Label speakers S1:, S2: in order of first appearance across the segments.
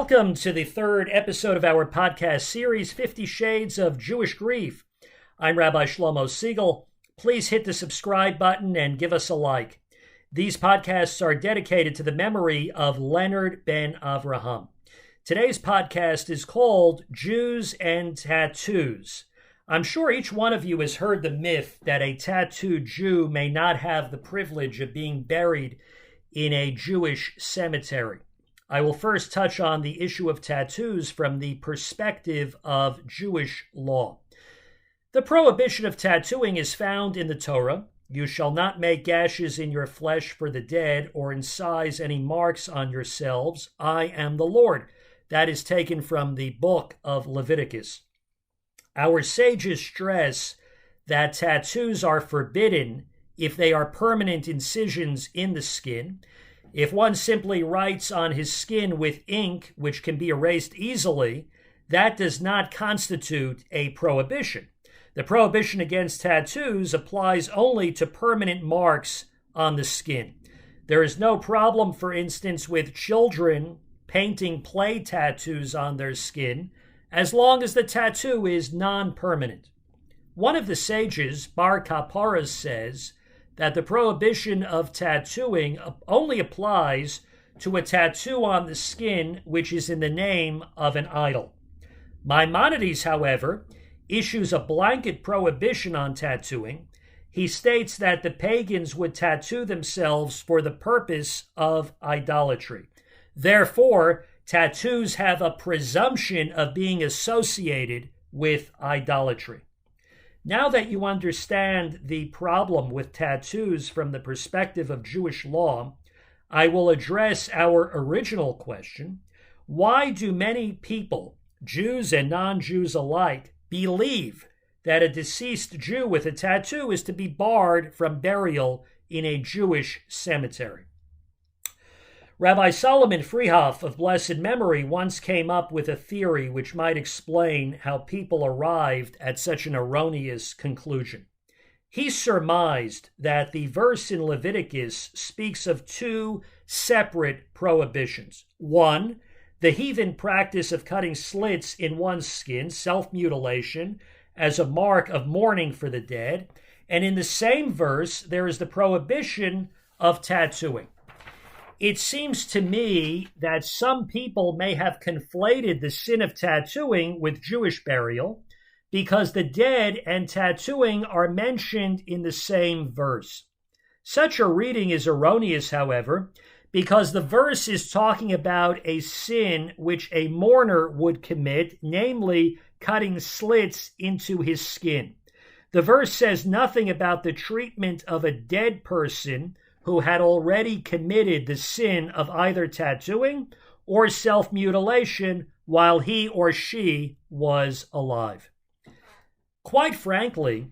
S1: Welcome to the third episode of our podcast series, 50 Shades of Jewish Grief. I'm Rabbi Shlomo Segal. Please hit the subscribe button and give us a like. These podcasts are dedicated to the memory of Leonard ben Avraham. Today's podcast is called Jews and Tattoos. I'm sure each one of you has heard the myth that a tattooed Jew may not have the privilege of being buried in a Jewish cemetery. I will first touch on the issue of tattoos from the perspective of Jewish law. The prohibition of tattooing is found in the Torah. You shall not make gashes in your flesh for the dead or incise any marks on yourselves. I am the Lord. That is taken from the book of Leviticus. Our sages stress that tattoos are forbidden if they are permanent incisions in the skin. If one simply writes on his skin with ink, which can be erased easily, that does not constitute a prohibition. The prohibition against tattoos applies only to permanent marks on the skin. There is no problem, for instance, with children painting play tattoos on their skin, as long as the tattoo is non-permanent. One of the sages, Bar Kapara, says that the prohibition of tattooing only applies to a tattoo on the skin which is in the name of an idol. Maimonides, however, issues a blanket prohibition on tattooing. He states that the pagans would tattoo themselves for the purpose of idolatry. Therefore, tattoos have a presumption of being associated with idolatry. Now that you understand the problem with tattoos from the perspective of Jewish law, I will address our original question: why do many people, Jews and non-Jews alike, believe that a deceased Jew with a tattoo is to be barred from burial in a Jewish cemetery? Rabbi Solomon Freehof of blessed memory once came up with a theory which might explain how people arrived at such an erroneous conclusion. He surmised that the verse in Leviticus speaks of two separate prohibitions. One, the heathen practice of cutting slits in one's skin, self-mutilation, as a mark of mourning for the dead. And in the same verse, there is the prohibition of tattooing. It seems to me that some people may have conflated the sin of tattooing with Jewish burial because the dead and tattooing are mentioned in the same verse. Such a reading is erroneous, however, because the verse is talking about a sin which a mourner would commit, namely cutting slits into his skin. The verse says nothing about the treatment of a dead person who had already committed the sin of either tattooing or self-mutilation while he or she was alive. Quite frankly,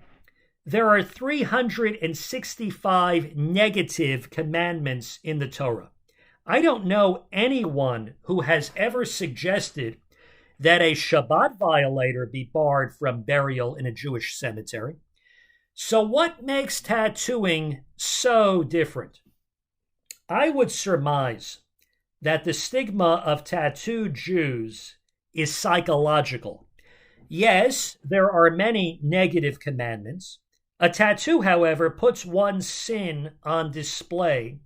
S1: there are 365 negative commandments in the Torah. I don't know anyone who has ever suggested that a Shabbat violator be barred from burial in a Jewish cemetery. So what makes tattooing so different? I would surmise that the stigma of tattooed Jews is psychological. Yes, there are many negative commandments. A tattoo, however, puts one's sin on display,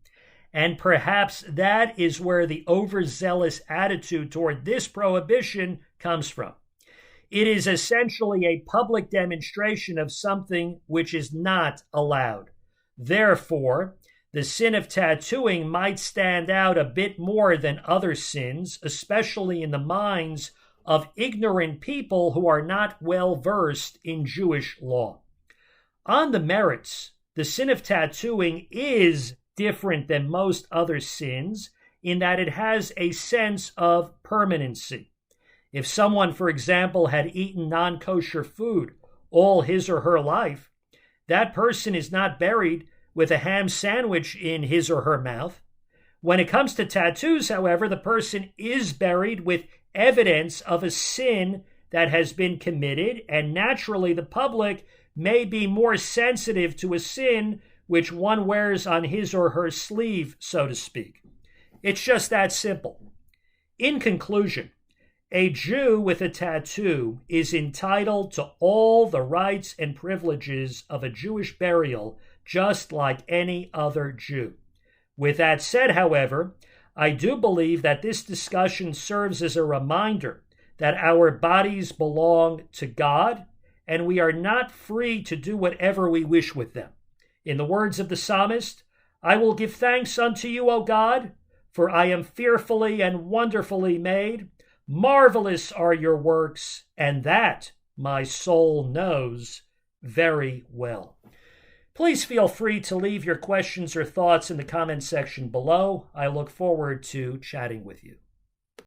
S1: and perhaps that is where the overzealous attitude toward this prohibition comes from. It is essentially a public demonstration of something which is not allowed. Therefore, the sin of tattooing might stand out a bit more than other sins, especially in the minds of ignorant people who are not well versed in Jewish law. On the merits, the sin of tattooing is different than most other sins in that it has a sense of permanency. If someone, for example, had eaten non-kosher food all his or her life, that person is not buried with a ham sandwich in his or her mouth. When it comes to tattoos, however, the person is buried with evidence of a sin that has been committed, and naturally the public may be more sensitive to a sin which one wears on his or her sleeve, so to speak. It's just that simple. In conclusion, a Jew with a tattoo is entitled to all the rights and privileges of a Jewish burial, just like any other Jew. With that said, however, I do believe that this discussion serves as a reminder that our bodies belong to God, and we are not free to do whatever we wish with them. In the words of the psalmist, I will give thanks unto you, O God, for I am fearfully and wonderfully made. Marvelous are your works, and that my soul knows very well. Please feel free to leave your questions or thoughts in the comment section below. I look forward to chatting with you.